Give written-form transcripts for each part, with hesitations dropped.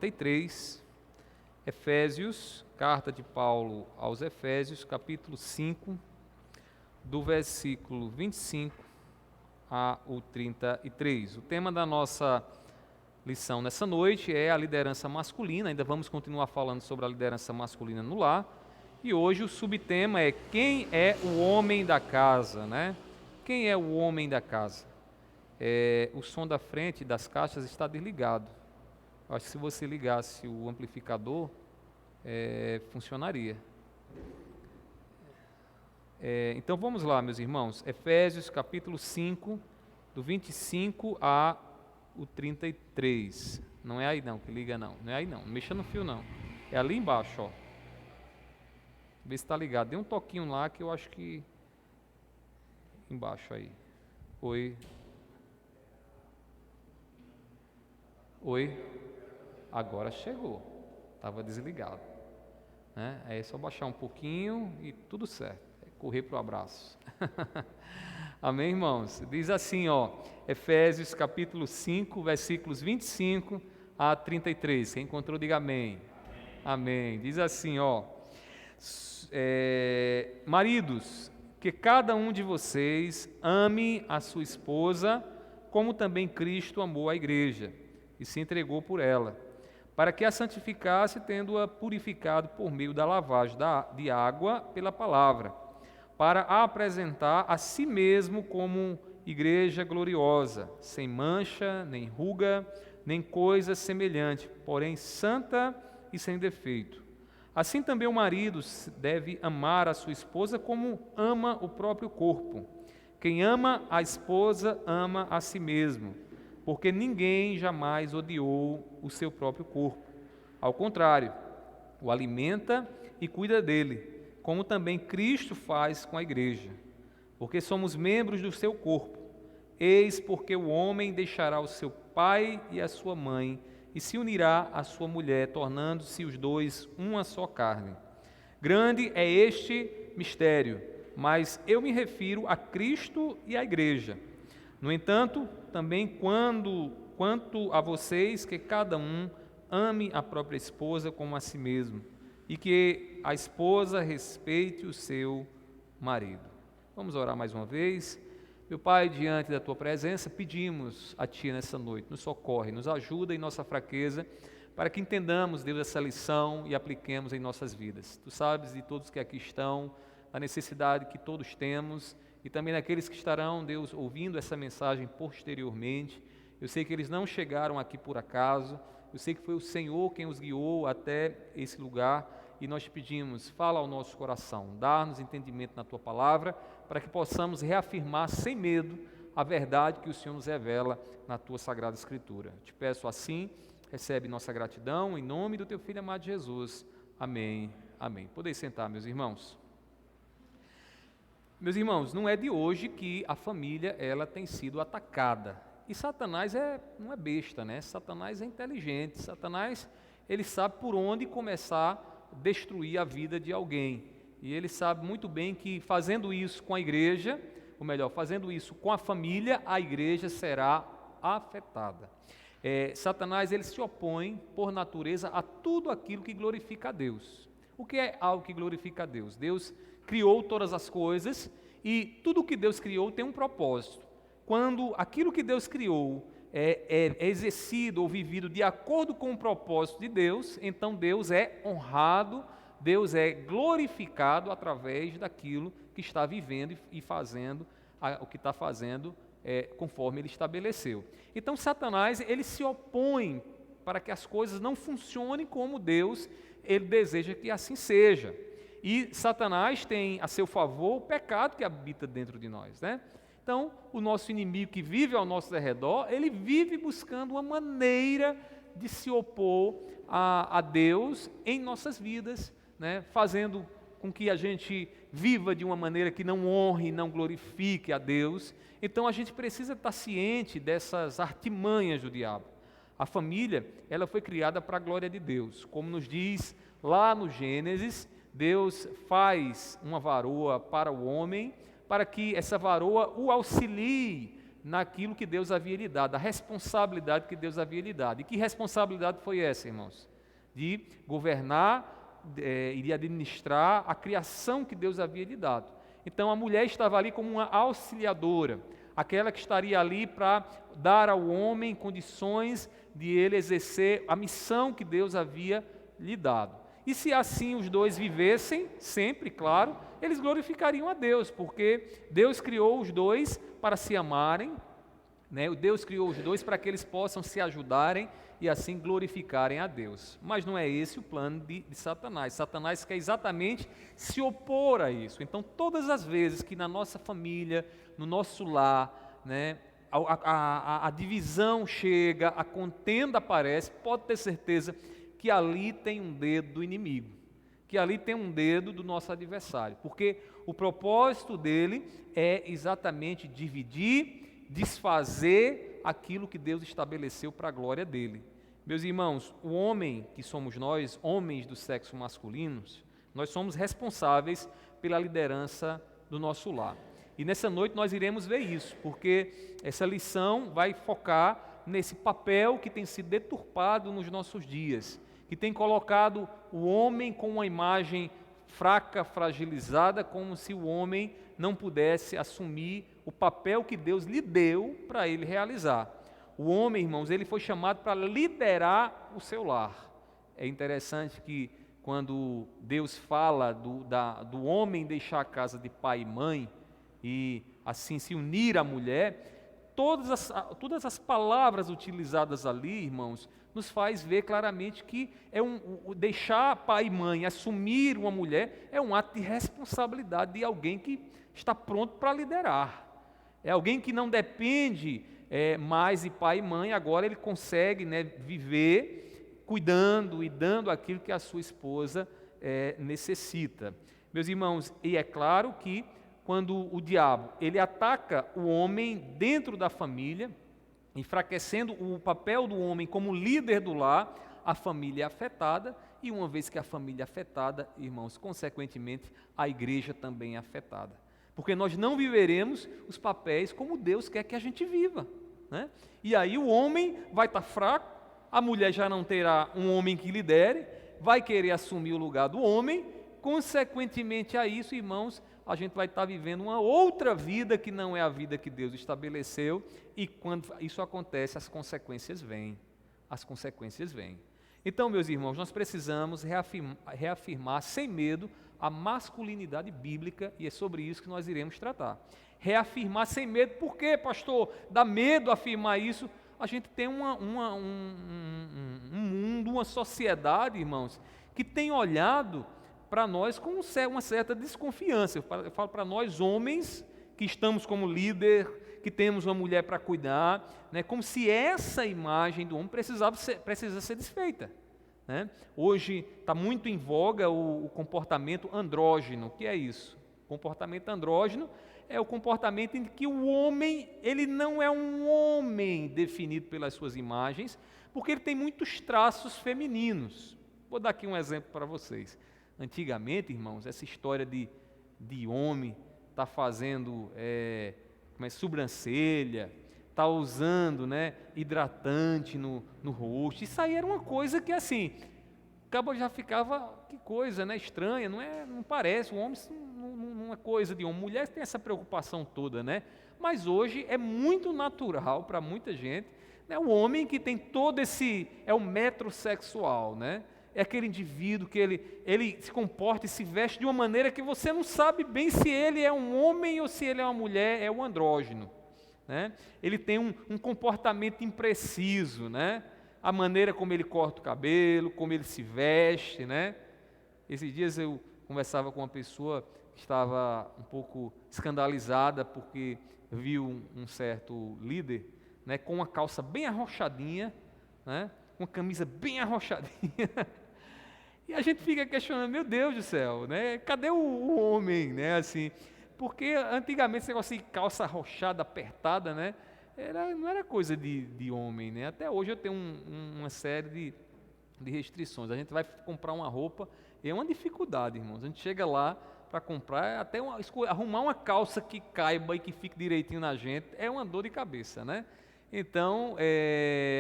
43, Efésios, carta de Paulo aos Efésios, capítulo 5, do versículo 25 ao 33. O tema da nossa lição nessa noite é a liderança masculina. Ainda vamos continuar falando sobre a liderança masculina no lar. E hoje o subtema é: quem é o homem da casa, né? Quem é o homem da casa? O som da frente das caixas está desligado. Acho que se você ligasse o amplificador, funcionaria. Então vamos lá, meus irmãos. Efésios capítulo 5, do 25 ao 33. Não é aí não, que liga não. Não é aí não, não mexa no fio não. É ali embaixo, ó. Vê se está ligado. Dê um toquinho lá que eu acho que... Embaixo aí. Oi. Oi. Agora chegou. Estava desligado. Né? É só baixar um pouquinho e tudo certo. Correr para o abraço. Amém, irmãos? Diz assim, ó, Efésios capítulo 5, versículos 25 a 33. Quem encontrou, diga amém. Amém. Diz assim, ó, maridos, que cada um de vocês ame a sua esposa, como também Cristo amou a igreja e se entregou por ela, para que a santificasse, tendo-a purificado por meio da lavagem de água pela palavra, para a apresentar a si mesmo como igreja gloriosa, sem mancha, nem ruga, nem coisa semelhante, porém santa e sem defeito. Assim também o marido deve amar a sua esposa como ama o próprio corpo. Quem ama a esposa ama a si mesmo, porque ninguém jamais odiou o seu próprio corpo. Ao contrário, o alimenta e cuida dele, como também Cristo faz com a igreja, porque somos membros do seu corpo. Eis porque o homem deixará o seu pai e a sua mãe, e se unirá à sua mulher, tornando-se os dois uma só carne. Grande é este mistério, mas eu me refiro a Cristo e à igreja. No entanto, também quanto a vocês, que cada um ame a própria esposa como a si mesmo, e que a esposa respeite o seu marido. Vamos orar mais uma vez. Meu Pai, diante da Tua presença, pedimos a Ti nessa noite, nos socorre, nos ajuda em nossa fraqueza, para que entendamos, Deus, essa lição e apliquemos em nossas vidas. Tu sabes de todos que aqui estão, a necessidade que todos temos, e também daqueles que estarão, Deus, ouvindo essa mensagem posteriormente. Eu sei que eles não chegaram aqui por acaso, eu sei que foi o Senhor quem os guiou até esse lugar, e nós te pedimos, fala ao nosso coração, dá-nos entendimento na Tua palavra, para que possamos reafirmar sem medo a verdade que o Senhor nos revela na Tua Sagrada Escritura. Te peço assim, recebe nossa gratidão, em nome do Teu Filho amado Jesus. Amém, amém. Podeis sentar, meus irmãos. Meus irmãos, não é de hoje que a família ela tem sido atacada. E Satanás não é besta, né? Satanás é inteligente. Satanás, ele sabe por onde começar a destruir a vida de alguém. E ele sabe muito bem que fazendo isso com a igreja, ou melhor, fazendo isso com a família, a igreja será afetada. Satanás, ele se opõe, por natureza, a tudo aquilo que glorifica a Deus. O que é algo que glorifica a Deus? Deus criou todas as coisas e tudo que Deus criou tem um propósito. Quando aquilo que Deus criou é exercido ou vivido de acordo com o propósito de Deus, então Deus é honrado, Deus é glorificado através daquilo que está vivendo e fazendo, o que está fazendo conforme Ele estabeleceu. Então Satanás, ele se opõe para que as coisas não funcionem como Deus, ele deseja que assim seja. E Satanás tem a seu favor o pecado que habita dentro de nós, né? Então, o nosso inimigo que vive ao nosso redor, ele vive buscando uma maneira de se opor a Deus em nossas vidas, né? Fazendo com que a gente viva de uma maneira que não honre, não glorifique a Deus. Então, a gente precisa estar ciente dessas artimanhas do diabo. A família, ela foi criada para a glória de Deus. Como nos diz lá no Gênesis, Deus faz uma varoa para o homem, para que essa varoa o auxilie naquilo que Deus havia lhe dado, a responsabilidade que Deus havia lhe dado. E que responsabilidade foi essa, irmãos? De governar e de administrar a criação que Deus havia lhe dado. Então a mulher estava ali como uma auxiliadora, aquela que estaria ali para dar ao homem condições de ele exercer a missão que Deus havia lhe dado. E se assim os dois vivessem, sempre, claro, eles glorificariam a Deus, porque Deus criou os dois para se amarem, né? Deus criou os dois para que eles possam se ajudarem e assim glorificarem a Deus. Mas não é esse o plano de Satanás. Satanás quer exatamente se opor a isso. Então, todas as vezes que na nossa família, no nosso lar, né, a divisão chega, a contenda aparece, pode ter certeza que ali tem um dedo do inimigo, que ali tem um dedo do nosso adversário, porque o propósito dele é exatamente dividir, desfazer aquilo que Deus estabeleceu para a glória dele. Meus irmãos, o homem que somos nós, homens do sexo masculino, nós somos responsáveis pela liderança do nosso lar. E nessa noite nós iremos ver isso, porque essa lição vai focar nesse papel que tem sido deturpado nos nossos dias, que tem colocado o homem com uma imagem fraca, fragilizada, como se o homem não pudesse assumir o papel que Deus lhe deu para ele realizar. O homem, irmãos, ele foi chamado para liderar o seu lar. É interessante que quando Deus fala do homem deixar a casa de pai e mãe e assim se unir à mulher, todas as palavras utilizadas ali, irmãos, nos faz ver claramente que deixar pai e mãe, assumir uma mulher, é um ato de responsabilidade de alguém que está pronto para liderar. É alguém que não depende mais de pai e mãe, agora ele consegue, né, viver cuidando e dando aquilo que a sua esposa necessita. Meus irmãos, e é claro que quando o diabo ele ataca o homem dentro da família, enfraquecendo o papel do homem como líder do lar, a família é afetada, e uma vez que a família é afetada, irmãos, consequentemente, a igreja também é afetada. Porque nós não viveremos os papéis como Deus quer que a gente viva, né? E aí o homem vai estar fraco, a mulher já não terá um homem que lidere, vai querer assumir o lugar do homem, consequentemente a isso, irmãos, a gente vai estar vivendo uma outra vida que não é a vida que Deus estabeleceu, e quando isso acontece, as consequências vêm. Então, meus irmãos, nós precisamos reafirmar sem medo a masculinidade bíblica, e é sobre isso que nós iremos tratar. Reafirmar sem medo, por quê, pastor? Dá medo afirmar isso? A gente tem um mundo, uma sociedade, irmãos, que tem olhado para nós com uma certa desconfiança. Eu falo para nós, homens, que estamos como líder, que temos uma mulher para cuidar, né, como se essa imagem do homem precisa ser desfeita, né? Hoje está muito em voga o comportamento andrógeno. O que é isso? O comportamento andrógeno é o comportamento em que o homem, ele não é um homem definido pelas suas imagens, porque ele tem muitos traços femininos. Vou dar aqui um exemplo para vocês. Antigamente, irmãos, essa história de homem estar fazendo sobrancelha, estar usando, né, hidratante no rosto, isso aí era uma coisa que assim, o cabo já ficava, que coisa, né, estranha, não parece, o homem não é coisa de homem, mulher tem essa preocupação toda, né? Mas hoje é muito natural para muita gente, né, o homem que tem todo é o metrosexual, né? É aquele indivíduo que ele se comporta e se veste de uma maneira que você não sabe bem se ele é um homem ou se ele é uma mulher, é um andrógeno, né? Ele tem um comportamento impreciso, né? A maneira como ele corta o cabelo, como ele se veste, né? Esses dias eu conversava com uma pessoa que estava um pouco escandalizada porque viu um certo líder, né, com uma calça bem arrochadinha, né, uma camisa bem arrochadinha. E a gente fica questionando, meu Deus do céu, né? Cadê o homem, né? Assim, porque antigamente esse negócio de calça arrochada, apertada, né? Não era coisa de homem, né? Até hoje eu tenho uma série de restrições. A gente vai comprar uma roupa, é uma dificuldade, irmãos. A gente chega lá, para comprar, até arrumar uma calça que caiba e que fique direitinho na gente, é uma dor de cabeça, né? Então,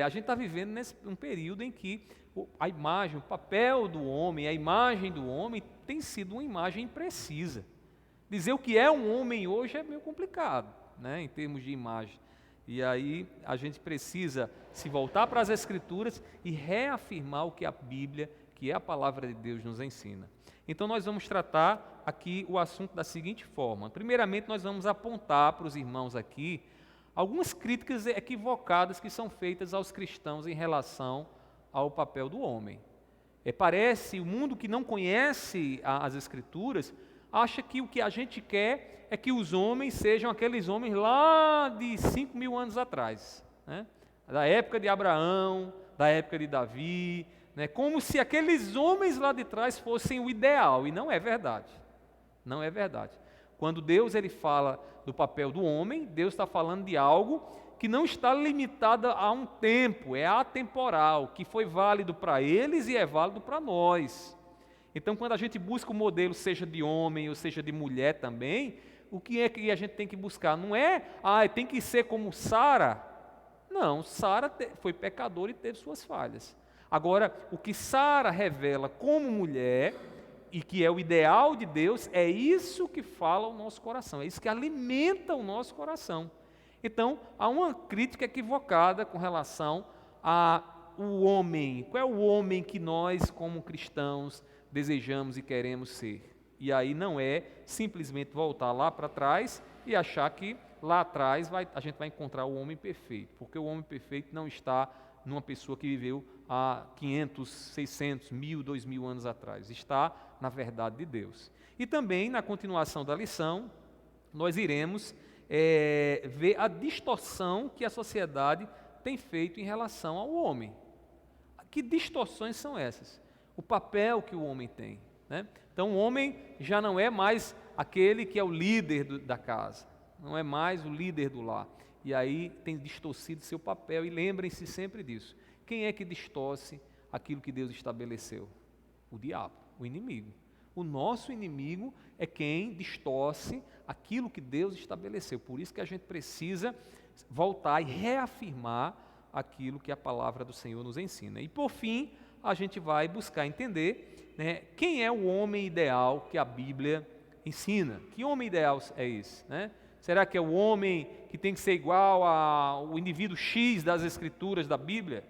a gente está vivendo um período em que a imagem, o papel do homem, a imagem do homem tem sido uma imagem imprecisa. Dizer o que é um homem hoje é meio complicado, né, em termos de imagem. E aí a gente precisa se voltar para as Escrituras e reafirmar o que a Bíblia, que é a palavra de Deus, nos ensina. Então nós vamos tratar aqui o assunto da seguinte forma. Primeiramente, nós vamos apontar para os irmãos aqui algumas críticas equivocadas que são feitas aos cristãos em relação ao papel do homem. Parece, o mundo que não conhece as Escrituras, acha que o que a gente quer é que os homens sejam aqueles homens lá de 5.000 anos atrás, né? Da época de Abraão, da época de Davi, né? Como se aqueles homens lá de trás fossem o ideal, e não é verdade. Não é verdade. Quando Deus ele fala do papel do homem, Deus está falando de algo que não está limitado a um tempo, é atemporal, que foi válido para eles e é válido para nós. Então, quando a gente busca o modelo, seja de homem ou seja de mulher também, o que é que a gente tem que buscar? Não é, tem que ser como Sara. Não, Sara foi pecadora e teve suas falhas. Agora, o que Sara revela como mulher, e que é o ideal de Deus, é isso que fala o nosso coração, é isso que alimenta o nosso coração. Então, há uma crítica equivocada com relação ao homem. Qual é o homem que nós, como cristãos, desejamos e queremos ser? E aí não é simplesmente voltar lá para trás e achar que lá atrás a gente vai encontrar o homem perfeito, porque o homem perfeito não está numa pessoa que viveu há 500, 600, 1.000, 2.000 anos atrás, está na verdade de Deus. E também, na continuação da lição, nós iremos ver a distorção que a sociedade tem feito em relação ao homem. Que distorções são essas? O papel que o homem tem, né? Então o homem já não é mais aquele que é o líder da casa, não é mais o líder do lar, e aí tem distorcido seu papel, e lembrem-se sempre disso. Quem é que distorce aquilo que Deus estabeleceu? O diabo, o inimigo. O nosso inimigo é quem distorce aquilo que Deus estabeleceu. Por isso que a gente precisa voltar e reafirmar aquilo que a palavra do Senhor nos ensina. E por fim, a gente vai buscar entender, né, quem é o homem ideal que a Bíblia ensina. Que homem ideal é esse, né? Será que é o homem que tem que ser igual ao indivíduo X das Escrituras da Bíblia?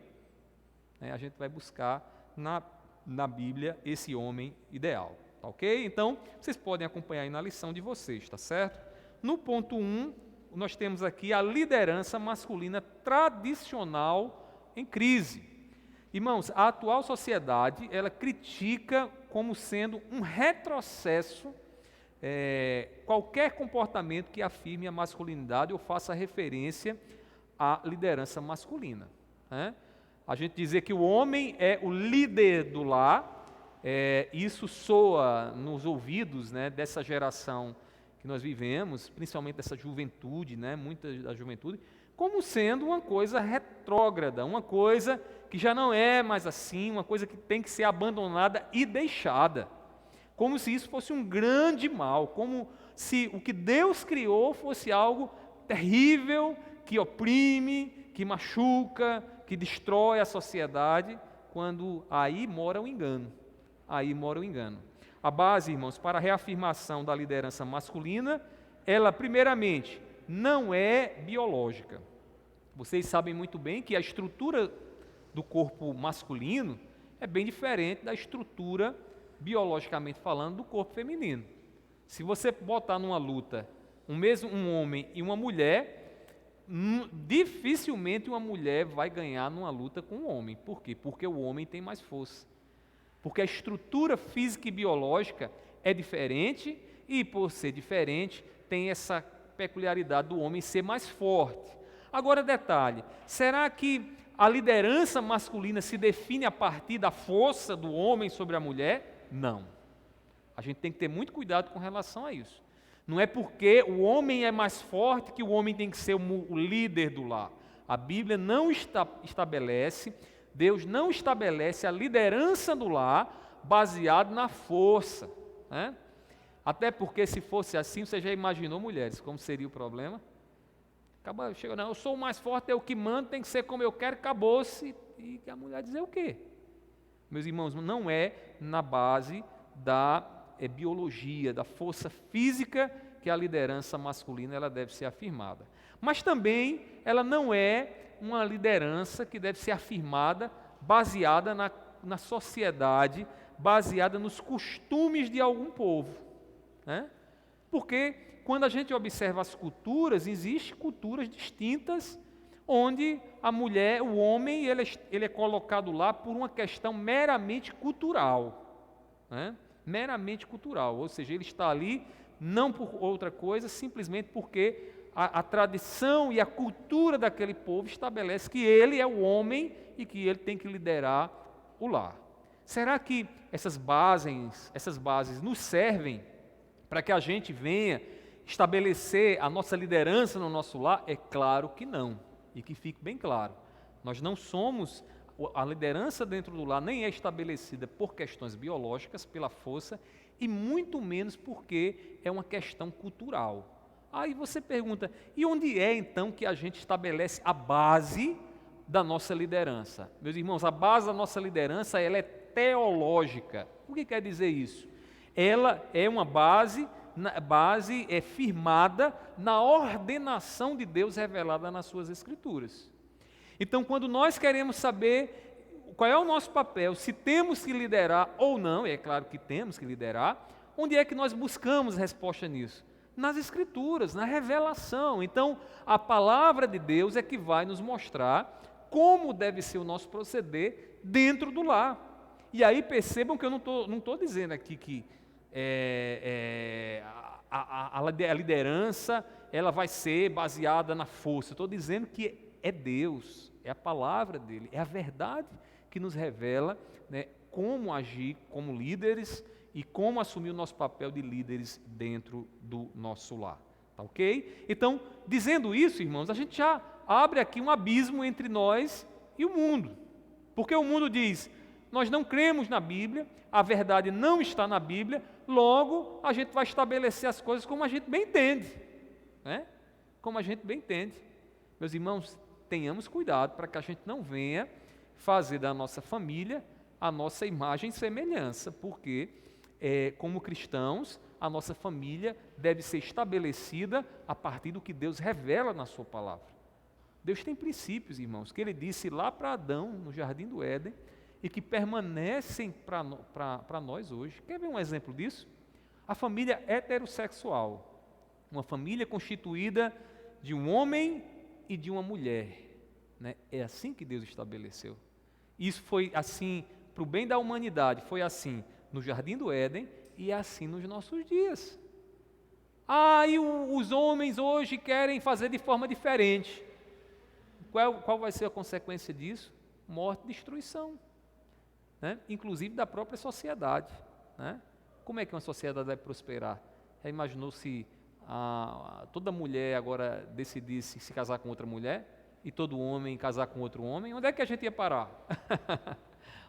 A gente vai buscar na Bíblia esse homem ideal. Ok? Então, vocês podem acompanhar aí na lição de vocês, tá certo? No ponto 1, nós temos aqui a liderança masculina tradicional em crise. Irmãos, a atual sociedade, ela critica como sendo um retrocesso qualquer comportamento que afirme a masculinidade ou faça referência à liderança masculina, né? A gente dizer que o homem é o líder do lar, isso soa nos ouvidos, né, dessa geração que nós vivemos, principalmente dessa juventude, né, muita da juventude, como sendo uma coisa retrógrada, uma coisa que já não é mais assim, uma coisa que tem que ser abandonada e deixada, como se isso fosse um grande mal, como se o que Deus criou fosse algo terrível, que oprime, que machuca, que destrói a sociedade, quando aí mora o engano. Aí mora o engano. A base, irmãos, para a reafirmação da liderança masculina, ela, primeiramente, não é biológica. Vocês sabem muito bem que a estrutura do corpo masculino é bem diferente da estrutura, biologicamente falando, do corpo feminino. Se você botar numa luta um homem e uma mulher, dificilmente uma mulher vai ganhar numa luta com um homem. Por quê? Porque o homem tem mais força. Porque a estrutura física e biológica é diferente e, por ser diferente, tem essa peculiaridade do homem ser mais forte. Agora, detalhe, será que a liderança masculina se define a partir da força do homem sobre a mulher? Não. A gente tem que ter muito cuidado com relação a isso. Não é porque o homem é mais forte que o homem tem que ser o líder do lar. A Bíblia não estabelece, Deus não estabelece a liderança do lar baseado na força, né? Até porque se fosse assim, você já imaginou, mulheres, como seria o problema? Acaba, chega, não, eu sou o mais forte, é o que manda, tem que ser como eu quero, acabou-se. E a mulher dizer o quê? Meus irmãos, não é na base da biologia, da força física que a liderança masculina ela deve ser afirmada. Mas também ela não é uma liderança que deve ser afirmada baseada na sociedade, baseada nos costumes de algum povo, né? Porque quando a gente observa as culturas, existem culturas distintas, onde a mulher, o homem, ele é colocado lá por uma questão meramente cultural, né? Meramente cultural, ou seja, ele está ali não por outra coisa, simplesmente porque a tradição e a cultura daquele povo estabelece que ele é o homem e que ele tem que liderar o lar. Será que essas bases nos servem para que a gente venha estabelecer a nossa liderança no nosso lar? É claro que não, e que fique bem claro. Nós não somos, a liderança dentro do lar nem é estabelecida por questões biológicas, pela força, e muito menos porque é uma questão cultural. Aí você pergunta, e onde é então que a gente estabelece a base da nossa liderança? Meus irmãos, a base da nossa liderança ela é teológica. O que quer dizer isso? Ela é uma base é firmada na ordenação de Deus revelada nas suas Escrituras. Então, quando nós queremos saber qual é o nosso papel, se temos que liderar ou não, é claro que temos que liderar, onde é que nós buscamos resposta nisso? Nas Escrituras, na revelação. Então, a palavra de Deus é que vai nos mostrar como deve ser o nosso proceder dentro do lar. E aí percebam que eu não estou dizendo aqui que a liderança ela vai ser baseada na força. Eu estou dizendo que é Deus, é a palavra dele, é a verdade que nos revela, né, como agir como líderes e como assumir o nosso papel de líderes dentro do nosso lar. Tá ok? Então, dizendo isso, irmãos, a gente já abre aqui um abismo entre nós e o mundo. Porque o mundo diz, nós não cremos na Bíblia, a verdade não está na Bíblia, logo a gente vai estabelecer as coisas como a gente bem entende, né? Como a gente bem entende. Meus irmãos, tenhamos cuidado para que a gente não venha fazer da nossa família a nossa imagem e semelhança, porque como cristãos, a nossa família deve ser estabelecida a partir do que Deus revela na sua palavra. Deus tem princípios, irmãos, que Ele disse lá para Adão, no Jardim do Éden, e que permanecem para nós hoje. Quer ver um exemplo disso? A família heterossexual, uma família constituída de um homem e de uma mulher, né? É assim que Deus estabeleceu. Isso foi assim para o bem da humanidade, foi assim no Jardim do Éden e é assim nos nossos dias. E os homens hoje querem fazer de forma diferente. Qual vai ser a consequência disso? Morte e destruição, né? Inclusive da própria sociedade, né? Como é que uma sociedade vai prosperar? Já imaginou se toda mulher agora decidisse se casar com outra mulher e todo homem casar com outro homem? Onde é que a gente ia parar?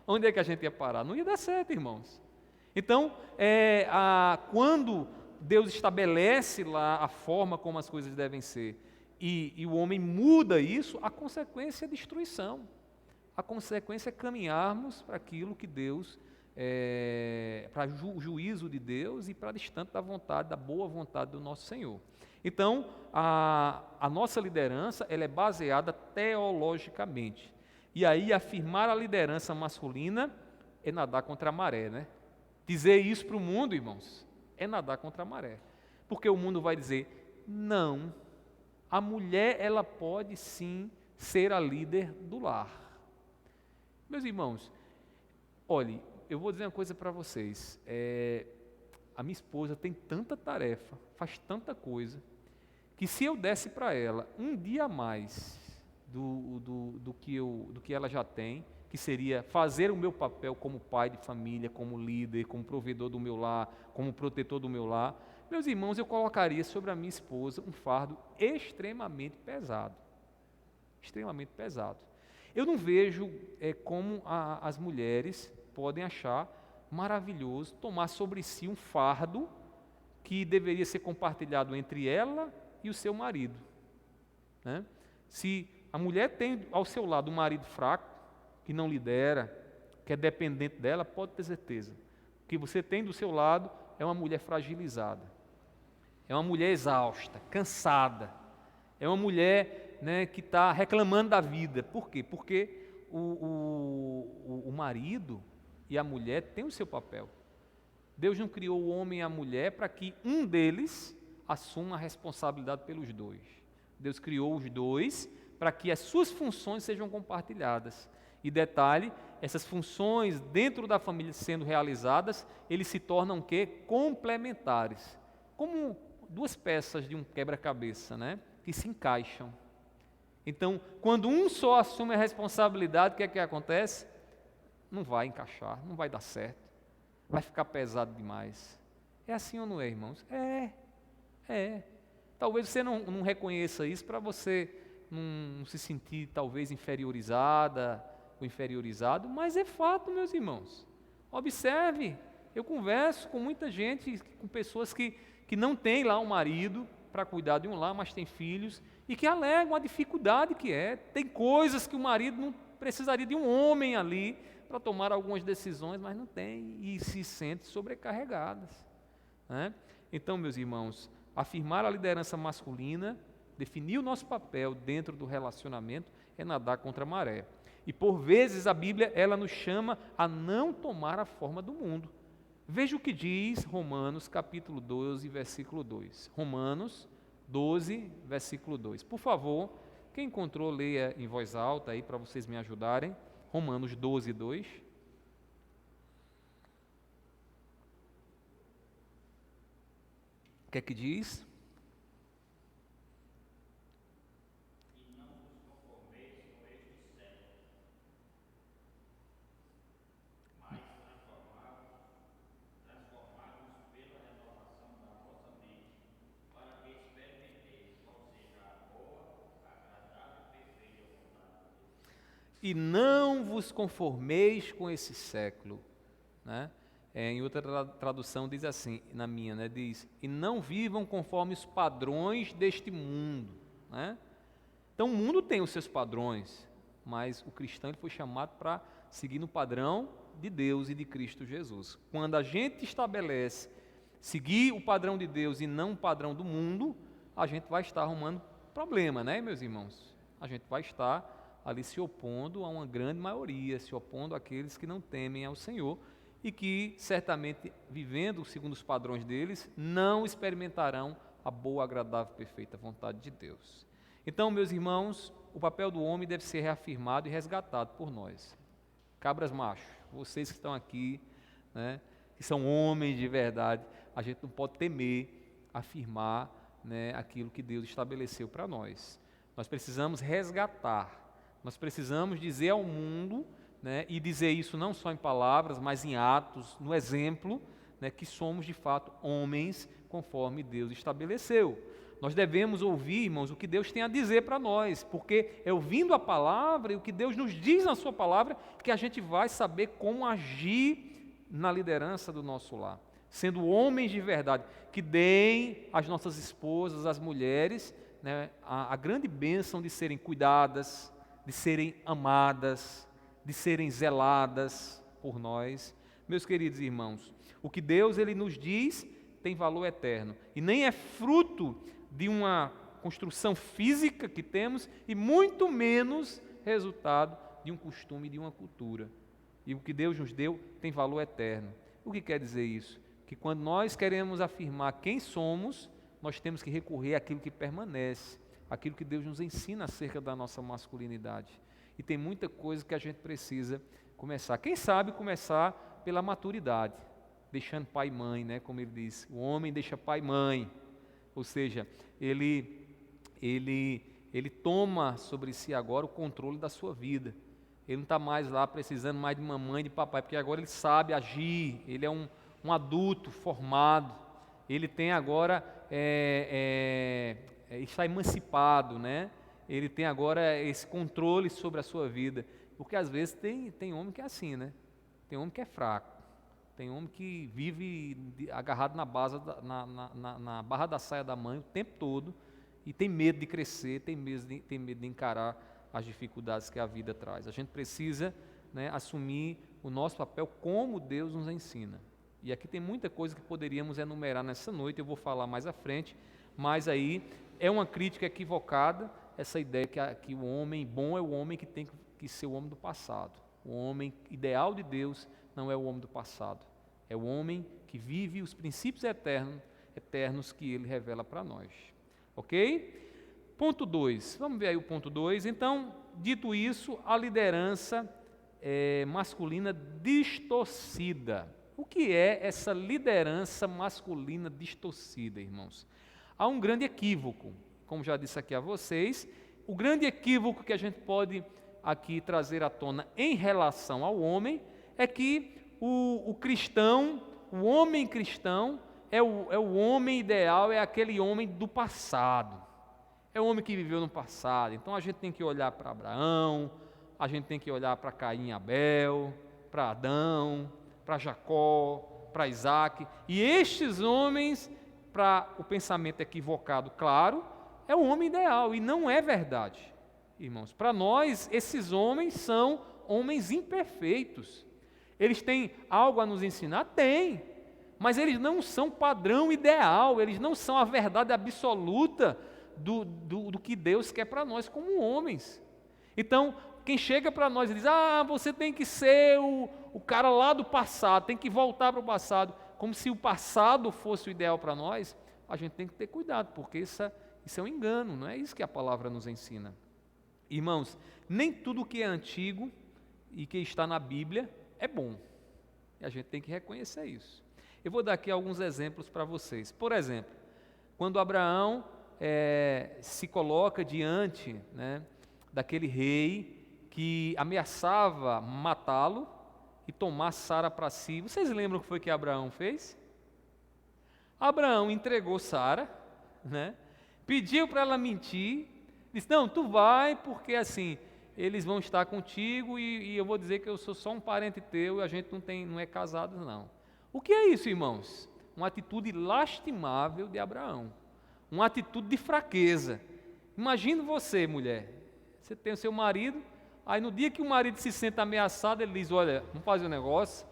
Onde é que a gente ia parar? Não ia dar certo, irmãos. Então, quando Deus estabelece lá a forma como as coisas devem ser e o homem muda isso, a consequência é destruição. A consequência é caminharmos para aquilo que Deus, para o juízo de Deus e para distante da vontade, da boa vontade do nosso Senhor. Então, a nossa liderança ela é baseada teologicamente. E aí, afirmar a liderança masculina é nadar contra a maré, né? Dizer isso para o mundo, irmãos, é nadar contra a maré. Porque o mundo vai dizer, não, a mulher ela pode sim ser a líder do lar. Meus irmãos, olhe, eu vou dizer uma coisa para vocês, a minha esposa tem tanta tarefa, faz tanta coisa, que se eu desse para ela um dia a mais do que ela já tem, que seria fazer o meu papel como pai de família, como líder, como provedor do meu lar, como protetor do meu lar, meus irmãos, eu colocaria sobre a minha esposa um fardo extremamente pesado. Extremamente pesado. Eu não vejo como as mulheres podem achar maravilhoso tomar sobre si um fardo que deveria ser compartilhado entre ela e o seu marido, né? Se a mulher tem ao seu lado um marido fraco, que não lidera, que é dependente dela, pode ter certeza. O que você tem do seu lado é uma mulher fragilizada, é uma mulher exausta, cansada, é uma mulher, né, que está reclamando da vida. Por quê? Porque o marido e a mulher têm o seu papel. Deus não criou o homem e a mulher para que um deles assuma a responsabilidade pelos dois. Deus criou os dois para que as suas funções sejam compartilhadas. E detalhe, essas funções dentro da família sendo realizadas, eles se tornam o quê? Complementares. Como duas peças de um quebra-cabeça, né? Que se encaixam. Então, quando um só assume a responsabilidade, o que é que acontece? Não vai encaixar, não vai dar certo, vai ficar pesado demais. É assim ou não é, irmãos? É. Talvez você não reconheça isso para você não se sentir talvez inferiorizada ou inferiorizado, mas é fato, meus irmãos. Observe, eu converso com muita gente, com pessoas que não têm lá um marido para cuidar de um lar, mas tem filhos, e que alegam a dificuldade que é. Tem coisas que o marido não precisaria de um homem ali para tomar algumas decisões, mas não tem, e se sente sobrecarregadas, né? Então, meus irmãos, afirmar a liderança masculina, definir o nosso papel dentro do relacionamento, é nadar contra a maré. E por vezes a Bíblia, ela nos chama a não tomar a forma do mundo. Veja o que diz Romanos capítulo 12, versículo 2. Romanos 12, versículo 2. Por favor, quem encontrou, leia em voz alta aí para vocês me ajudarem. Romanos 12, 2. O que é que diz? E não vos conformeis com esse século, né? Em outra tradução diz assim, na minha, né? Diz, e não vivam conforme os padrões deste mundo, né? Então o mundo tem os seus padrões, mas o cristão ele foi chamado para seguir no padrão de Deus e de Cristo Jesus. Quando a gente estabelece seguir o padrão de Deus e não o padrão do mundo, a gente vai estar arrumando problema, né, meus irmãos? A gente vai estar ali se opondo a uma grande maioria, se opondo àqueles que não temem ao Senhor e que, certamente, vivendo segundo os padrões deles, não experimentarão a boa, agradável, perfeita vontade de Deus. Então, meus irmãos, o papel do homem deve ser reafirmado e resgatado por nós. Cabras machos, vocês que estão aqui, né, que são homens de verdade, a gente não pode temer afirmar, né, aquilo que Deus estabeleceu para nós. Nós precisamos resgatar. Nós precisamos dizer ao mundo, né, e dizer isso não só em palavras, mas em atos, no exemplo, né, que somos de fato homens conforme Deus estabeleceu. Nós devemos ouvir, irmãos, o que Deus tem a dizer para nós, porque é ouvindo a palavra e o que Deus nos diz na sua palavra que a gente vai saber como agir na liderança do nosso lar. Sendo homens de verdade, que deem às nossas esposas, às mulheres, né, a grande bênção de serem cuidadas, de serem amadas, de serem zeladas por nós. Meus queridos irmãos, o que Deus ele nos diz tem valor eterno e nem é fruto de uma construção física que temos e muito menos resultado de um costume, de uma cultura. E o que Deus nos deu tem valor eterno. O que quer dizer isso? Que quando nós queremos afirmar quem somos, nós temos que recorrer àquilo que permanece, aquilo que Deus nos ensina acerca da nossa masculinidade. E tem muita coisa que a gente precisa começar. Quem sabe começar pela maturidade, deixando pai e mãe, né? Como ele diz, o homem deixa pai e mãe. Ou seja, ele toma sobre si agora o controle da sua vida. Ele não está mais lá precisando mais de mamãe e de papai, porque agora ele sabe agir, ele é um adulto formado, ele tem agora, está emancipado, né? Ele tem agora esse controle sobre a sua vida, porque às vezes tem homem que é assim, né? Tem homem que é fraco, Tem homem que vive agarrado na barra da saia da mãe o tempo todo e tem medo de crescer, tem medo de encarar as dificuldades que a vida traz. A gente precisa, né, assumir o nosso papel como Deus nos ensina. E aqui tem muita coisa que poderíamos enumerar nessa noite, eu vou falar mais à frente, mas aí é uma crítica equivocada, essa ideia que o homem bom é o homem que tem que ser o homem do passado. O homem ideal de Deus não é o homem do passado, é o homem que vive os princípios eternos que ele revela para nós. Ok? Ponto 2, vamos ver aí o ponto 2. Então, dito isso, a liderança masculina distorcida. O que é essa liderança masculina distorcida, irmãos? Há um grande equívoco, como já disse aqui a vocês, o grande equívoco que a gente pode aqui trazer à tona em relação ao homem é que o cristão, o homem cristão, é o homem ideal, é aquele homem do passado, é o homem que viveu no passado. Então a gente tem que olhar para Abraão, a gente tem que olhar para Caim e Abel, para Adão, para Jacó, para Isaac, e estes homens, para o pensamento equivocado, claro, é o homem ideal, e não é verdade, irmãos. Para nós, esses homens são homens imperfeitos. Eles têm algo a nos ensinar? Tem, mas eles não são padrão ideal, eles não são a verdade absoluta do que Deus quer para nós como homens. Então, quem chega para nós e diz, você tem que ser o cara lá do passado, tem que voltar para o passado, como se o passado fosse o ideal para nós, a gente tem que ter cuidado, porque isso é um engano, não é isso que a palavra nos ensina. Irmãos, nem tudo que é antigo e que está na Bíblia é bom, e a gente tem que reconhecer isso. Eu vou dar aqui alguns exemplos para vocês. Por exemplo, quando Abraão se coloca diante, né, daquele rei que ameaçava matá-lo e tomar Sara para si. Vocês lembram o que foi que Abraão fez? Abraão entregou Sara, né? Pediu para ela mentir, disse, não, tu vai, porque assim, eles vão estar contigo e eu vou dizer que eu sou só um parente teu e a gente não é casado não. O que é isso, irmãos? Uma atitude lastimável de Abraão, uma atitude de fraqueza. Imagine você, mulher, você tem o seu marido, aí no dia que o marido se sente ameaçado, ele diz, olha, vamos fazer um negócio,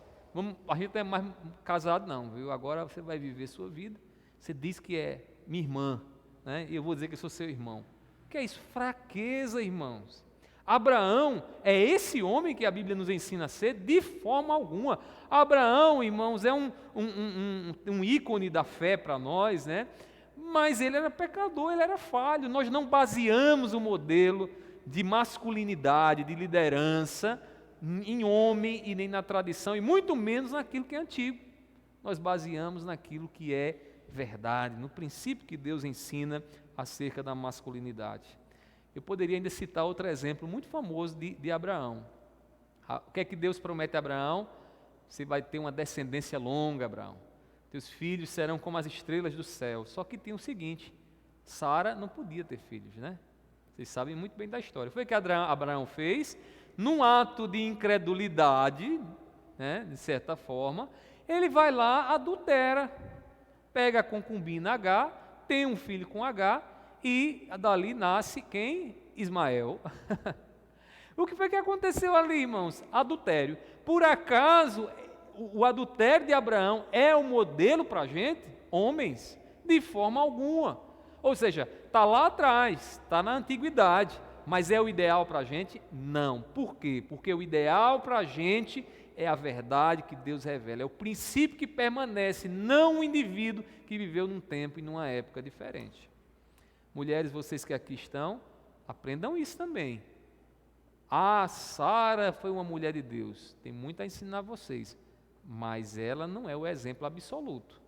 a gente não é mais casado não, viu? Agora você vai viver sua vida, você diz que é minha irmã, né? E eu vou dizer que eu sou seu irmão. O que é isso? Fraqueza, irmãos. Abraão é esse homem que a Bíblia nos ensina a ser de forma alguma. Abraão, irmãos, é um ícone da fé para nós, né? Mas ele era pecador, ele era falho. Nós não baseamos o modelo de masculinidade, de liderança, em homem e nem na tradição, e muito menos naquilo que é antigo. Nós baseamos naquilo que é verdade, no princípio que Deus ensina acerca da masculinidade. Eu poderia ainda citar outro exemplo muito famoso de Abraão. O que é que Deus promete a Abraão? Você vai ter uma descendência longa, Abraão. Teus filhos serão como as estrelas do céu. Só que tem o seguinte, Sara não podia ter filhos, né? Vocês sabem muito bem da história. Foi o que Abraão fez, num ato de incredulidade, né, de certa forma, ele vai lá, adultera, pega a concubina H, tem um filho com H, e dali nasce quem? Ismael. O que foi que aconteceu ali, irmãos? Adultério. Por acaso, o adultério de Abraão é o modelo para a gente? Homens? De forma alguma. Ou seja, está lá atrás, está na antiguidade, mas é o ideal para a gente? Não. Por quê? Porque o ideal para a gente é a verdade que Deus revela, é o princípio que permanece, não o indivíduo que viveu num tempo e numa época diferente. Mulheres, vocês que aqui estão, aprendam isso também. Sara foi uma mulher de Deus, tem muito a ensinar a vocês, mas ela não é o exemplo absoluto.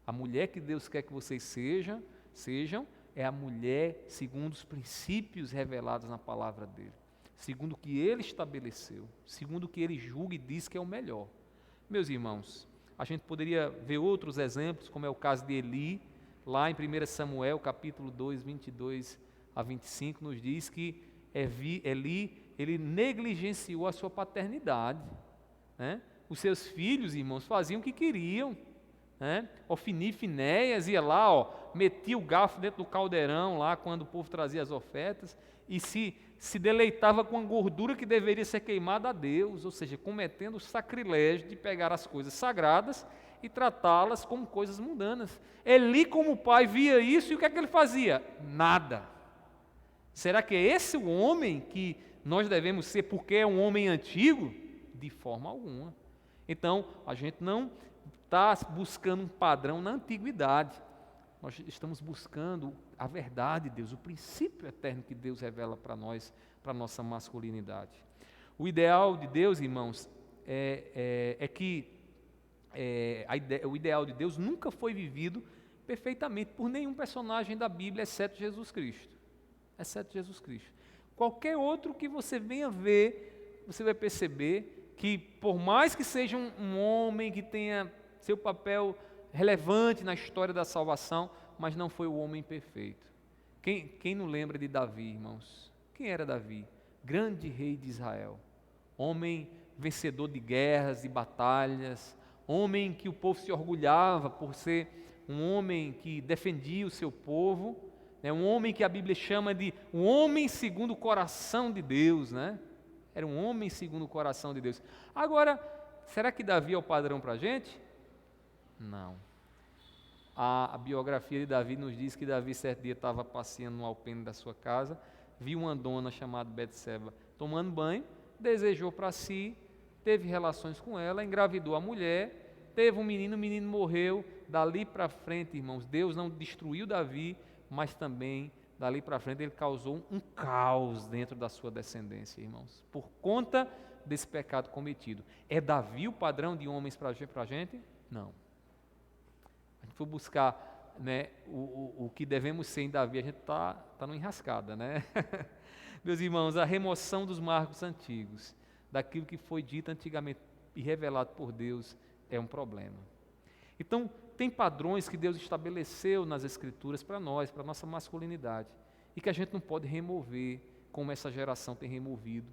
A mulher que Deus quer que vocês sejam é a mulher segundo os princípios revelados na palavra dele, segundo o que ele estabeleceu, segundo o que ele julga e diz que é o melhor. Meus irmãos, a gente poderia ver outros exemplos, como é o caso de Eli, lá em 1 Samuel, capítulo 2, 22 a 25, nos diz que Eli, ele negligenciou a sua paternidade, né? os seus filhos, irmãos, faziam o que queriam, né? Ofni e Finéias ia lá, ó, metia o garfo dentro do caldeirão lá quando o povo trazia as ofertas e se deleitava com a gordura que deveria ser queimada a Deus, ou seja, cometendo o sacrilégio de pegar as coisas sagradas e tratá-las como coisas mundanas. Eli, como pai, via isso e o que é que ele fazia? Nada. Será que é esse o homem que nós devemos ser porque é um homem antigo? De forma alguma. Então, a gente não está buscando um padrão na antiguidade. Nós estamos buscando a verdade de Deus, o princípio eterno que Deus revela para nós, para a nossa masculinidade. O ideal de Deus, irmãos, o ideal de Deus nunca foi vivido perfeitamente por nenhum personagem da Bíblia, exceto Jesus Cristo. Exceto Jesus Cristo. Qualquer outro que você venha ver, você vai perceber que, por mais que seja um homem que tenha seu papel relevante na história da salvação, mas não foi o homem perfeito. Quem não lembra de Davi, irmãos? Quem era Davi? Grande rei de Israel, homem vencedor de guerras e batalhas, homem que o povo se orgulhava por ser um homem que defendia o seu povo, né? Um homem que a Bíblia chama de um homem segundo o coração de Deus, né? Era um homem segundo o coração de Deus. Agora, será que Davi é o padrão para a gente? Não. A biografia de Davi nos diz que Davi certo dia estava passeando no alpendre da sua casa, viu uma dona chamada Betseba tomando banho, desejou para si, teve relações com ela, engravidou a mulher, teve um menino, o menino morreu. Dali para frente, irmãos, Deus não destruiu Davi, mas também dali para frente ele causou um caos dentro da sua descendência, irmãos, por conta desse pecado cometido. É Davi o padrão de homens para a gente? Não. A gente for buscar, né, o que devemos ser em Davi, a gente está numa enrascada, né? Meus irmãos, a remoção dos marcos antigos, daquilo que foi dito antigamente e revelado por Deus, é um problema. Então, tem padrões que Deus estabeleceu nas Escrituras para nós, para a nossa masculinidade, e que a gente não pode remover, como essa geração tem removido,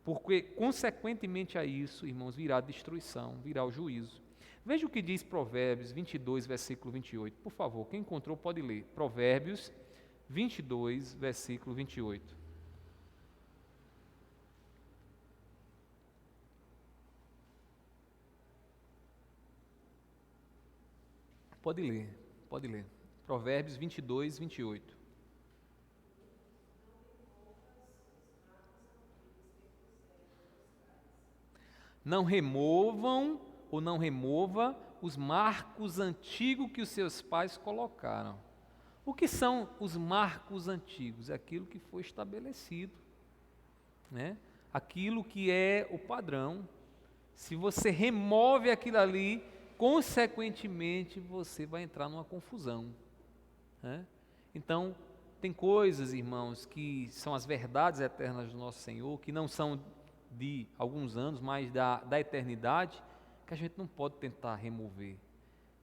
porque, consequentemente a isso, irmãos, virá a destruição, virá o juízo. Veja o que diz Provérbios 22, versículo 28. Por favor, quem encontrou pode ler. Provérbios 22, versículo 28. Pode ler, pode ler. Provérbios 22, 28. Não removam ou não remova os marcos antigos que os seus pais colocaram. O que são os marcos antigos? É aquilo que foi estabelecido, né? Aquilo que é o padrão. Se você remove aquilo ali, consequentemente você vai entrar numa confusão, né? Então, tem coisas, irmãos, que são as verdades eternas do nosso Senhor, que não são de alguns anos, mas da eternidade, que a gente não pode tentar remover,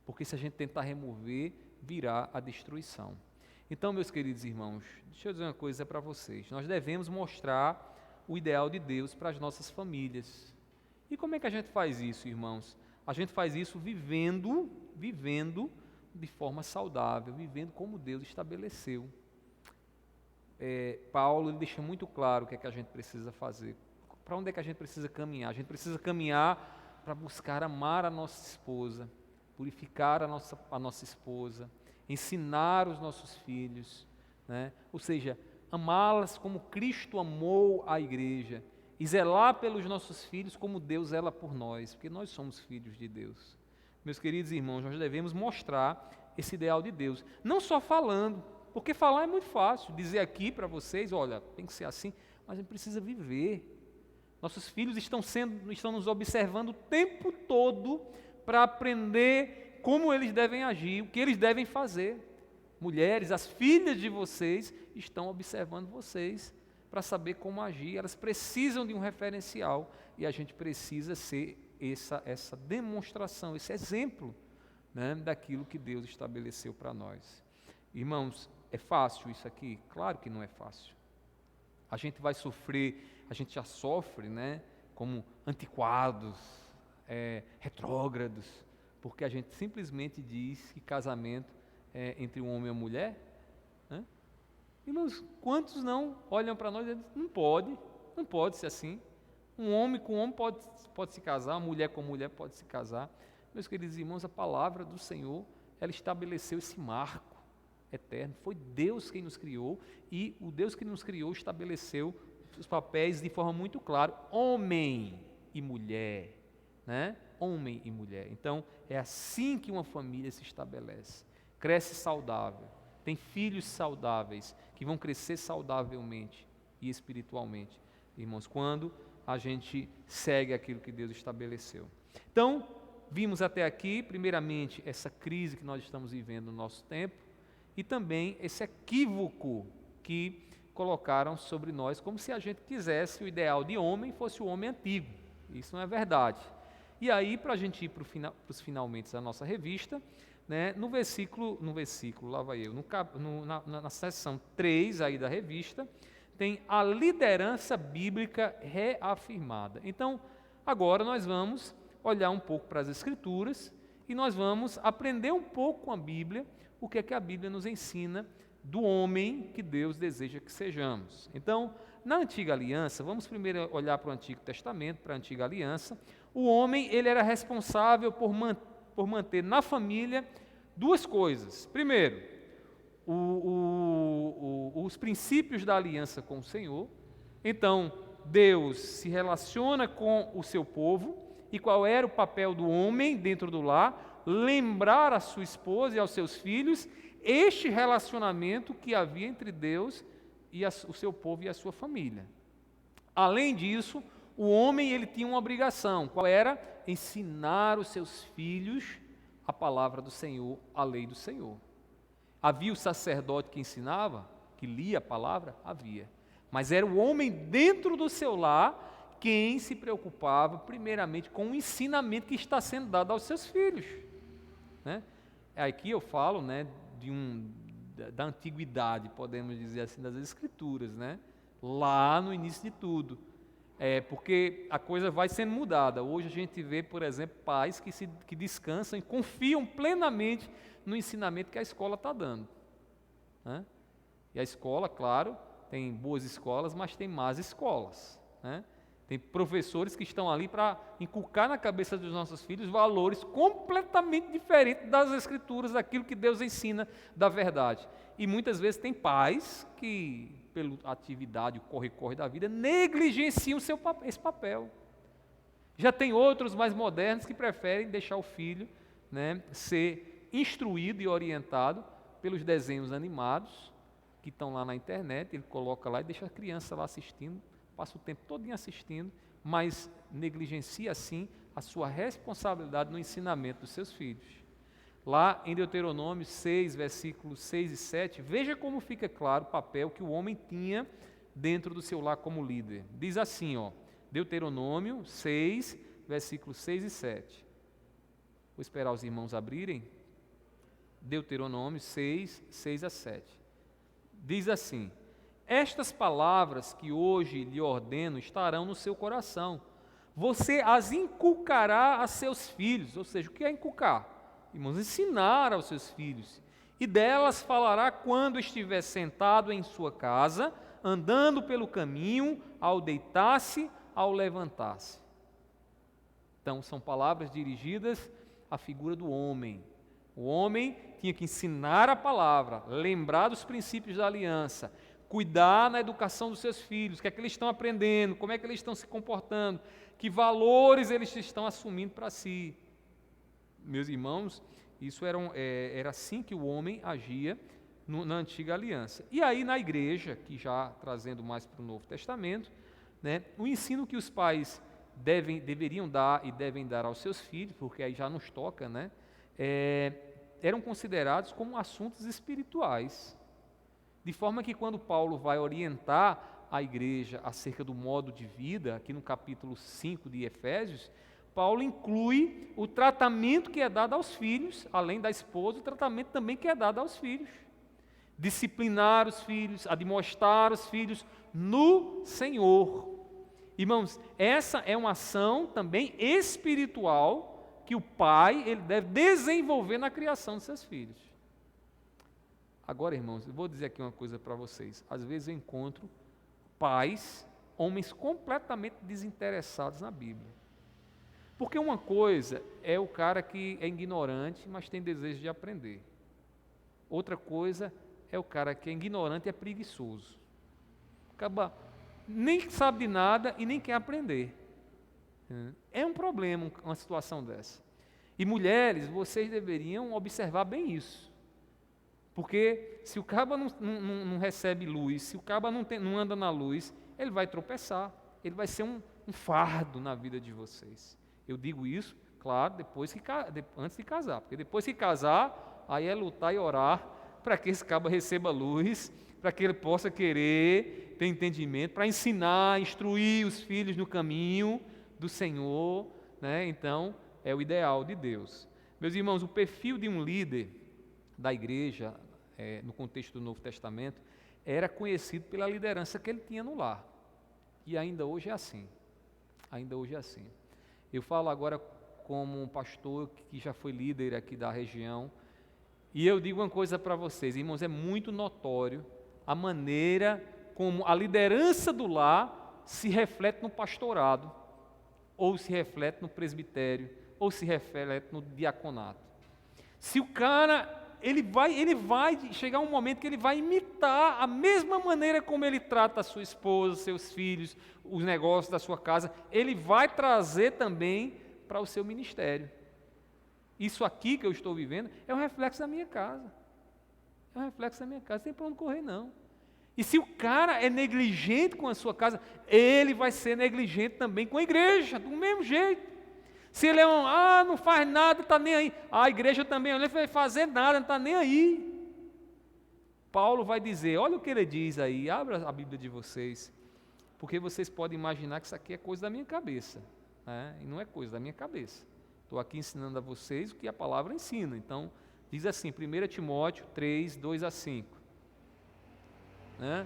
porque se a gente tentar remover, virá a destruição. Então, meus queridos irmãos, deixa eu dizer uma coisa para vocês, nós devemos mostrar o ideal de Deus para as nossas famílias. E como é que a gente faz isso, irmãos? A gente faz isso vivendo de forma saudável, vivendo como Deus estabeleceu. Paulo ele deixa muito claro o que é que a gente precisa fazer. Para onde é que a gente precisa caminhar? A gente precisa caminhar para buscar amar a nossa esposa, purificar a nossa esposa, ensinar os nossos filhos, né? Ou seja, amá-las como Cristo amou a igreja e zelar pelos nossos filhos como Deus zela por nós, porque nós somos filhos de Deus. Meus queridos irmãos, nós devemos mostrar esse ideal de Deus, não só falando, porque falar é muito fácil, dizer aqui para vocês, olha, tem que ser assim, mas a gente precisa viver. Nossos filhos estão nos observando o tempo todo para aprender como eles devem agir, o que eles devem fazer. Mulheres, as filhas de vocês estão observando vocês para saber como agir. Elas precisam de um referencial e a gente precisa ser essa demonstração, esse exemplo, né, daquilo que Deus estabeleceu para nós. Irmãos, é fácil isso aqui? Claro que não é fácil. A gente vai sofrer, a gente já sofre, né, como antiquados, retrógrados, porque a gente simplesmente diz que casamento é entre um homem e uma mulher, né? Irmãos, quantos não olham para nós e dizem, não pode ser assim. Um homem com homem pode se casar, uma mulher com mulher pode se casar. Meus queridos irmãos, a palavra do Senhor, ela estabeleceu esse marco eterno. Foi Deus quem nos criou, e o Deus que nos criou estabeleceu os papéis de forma muito clara, homem e mulher, né? Homem e mulher. Então, é assim que uma família se estabelece. Cresce saudável, tem filhos saudáveis, que vão crescer saudavelmente e espiritualmente, irmãos, quando a gente segue aquilo que Deus estabeleceu. Então, vimos até aqui, primeiramente, essa crise que nós estamos vivendo no nosso tempo, e também esse equívoco que colocaram sobre nós, como se a gente quisesse o ideal de homem fosse o homem antigo. Isso não é verdade. E aí, para a gente ir para os finalmente da nossa revista, né, no versículo, lá vai eu, na seção 3 aí da revista, tem a liderança bíblica reafirmada. Então, agora nós vamos olhar um pouco para as Escrituras e nós vamos aprender um pouco com a Bíblia, o que é que a Bíblia nos ensina do homem que Deus deseja que sejamos. Então, na Antiga Aliança, vamos primeiro olhar para o Antigo Testamento, para a Antiga Aliança. O homem, ele era responsável por manter na família duas coisas. Primeiro, os princípios da aliança com o Senhor. Então, Deus se relaciona com o seu povo, e qual era o papel do homem dentro do lar? Lembrar a sua esposa e aos seus filhos este relacionamento que havia entre Deus e o seu povo e a sua família. Além disso, o homem, ele tinha uma obrigação. Qual era? Ensinar os seus filhos a palavra do Senhor, a lei do Senhor. Havia o sacerdote que ensinava, que lia a palavra? Havia. Mas era o homem dentro do seu lar quem se preocupava primeiramente com o ensinamento que está sendo dado aos seus filhos, né? Aqui eu falo, né, da antiguidade, podemos dizer assim, das Escrituras, né? Lá no início de tudo. Porque a coisa vai sendo mudada. Hoje a gente vê, por exemplo, pais que descansam e confiam plenamente no ensinamento que a escola está dando, né? E a escola, claro, tem boas escolas, mas tem más escolas, né? Tem professores que estão ali para inculcar na cabeça dos nossos filhos valores completamente diferentes das Escrituras, daquilo que Deus ensina da verdade. E muitas vezes tem pais que, pela atividade, o corre-corre da vida, negligenciam esse papel. Já tem outros mais modernos que preferem deixar o filho, né, ser instruído e orientado pelos desenhos animados que estão lá na internet. Ele coloca lá e deixa a criança lá assistindo, passa o tempo todo assistindo, mas negligencia assim a sua responsabilidade no ensinamento dos seus filhos. Lá em Deuteronômio 6, versículos 6 e 7, veja como fica claro o papel que o homem tinha dentro do seu lar como líder. Diz assim, Deuteronômio 6, versículos 6 e 7. Vou esperar os irmãos abrirem. Deuteronômio 6, 6 a 7. Diz assim: estas palavras que hoje lhe ordeno estarão no seu coração. Você as inculcará a seus filhos. Ou seja, o que é inculcar? Irmãos, ensinar aos seus filhos. E delas falará quando estiver sentado em sua casa, andando pelo caminho, ao deitar-se, ao levantar-se. Então, são palavras dirigidas à figura do homem. O homem tinha que ensinar a palavra, lembrar dos princípios da aliança, cuidar na educação dos seus filhos, o que é que eles estão aprendendo, como é que eles estão se comportando, que valores eles estão assumindo para si. Meus irmãos, isso era assim que o homem agia na antiga aliança. E aí na igreja, que já trazendo mais para o Novo Testamento, né, o ensino que os pais deveriam dar e devem dar aos seus filhos, porque aí já nos toca, né, eram considerados como assuntos espirituais. De forma que quando Paulo vai orientar a igreja acerca do modo de vida, aqui no capítulo 5 de Efésios, Paulo inclui o tratamento que é dado aos filhos, além da esposa, o tratamento também que é dado aos filhos. Disciplinar os filhos, admoestar os filhos no Senhor. Irmãos, essa é uma ação também espiritual que o pai ele deve desenvolver na criação de seus filhos. Agora, irmãos, eu vou dizer aqui uma coisa para vocês. Às vezes eu encontro pais, homens completamente desinteressados na Bíblia. Porque uma coisa é o cara que é ignorante, mas tem desejo de aprender. Outra coisa é o cara que é ignorante e é preguiçoso. Acaba, nem sabe de nada e nem quer aprender. É um problema uma situação dessa. E mulheres, vocês deveriam observar bem isso. Porque se o caba não recebe luz, se o caba não anda na luz, ele vai tropeçar. Ele vai ser um fardo na vida de vocês. Eu digo isso, claro, antes de casar. Porque depois que casar, aí é lutar e orar para que esse caba receba luz, para que ele possa querer ter entendimento, para ensinar, instruir os filhos no caminho do Senhor, né? Então, é o ideal de Deus. Meus irmãos, o perfil de um líder da igreja, no contexto do Novo Testamento, era conhecido pela liderança que ele tinha no lar. E ainda hoje é assim. Ainda hoje é assim. Eu falo agora como um pastor que já foi líder aqui da região, e eu digo uma coisa para vocês, irmãos, é muito notório a maneira como a liderança do lar se reflete no pastorado, ou se reflete no presbitério, ou se reflete no diaconato. Se o cara, ele vai chegar um momento que ele vai imitar a mesma maneira como ele trata a sua esposa, seus filhos, os negócios da sua casa, ele vai trazer também para o seu ministério. Isso aqui que eu estou vivendo é um reflexo da minha casa. É um reflexo da minha casa, não tem para onde correr não. E se o cara é negligente com a sua casa, ele vai ser negligente também com a igreja, do mesmo jeito. Se ele não faz nada, está nem aí. A igreja também, ele não vai fazer nada, não está nem aí. Paulo vai dizer, olha o que ele diz aí, abra a Bíblia de vocês, porque vocês podem imaginar que isso aqui é coisa da minha cabeça, né? E não é coisa da minha cabeça. Estou aqui ensinando a vocês o que a palavra ensina. Então, diz assim, 1 Timóteo 3, 2 a 5. Né?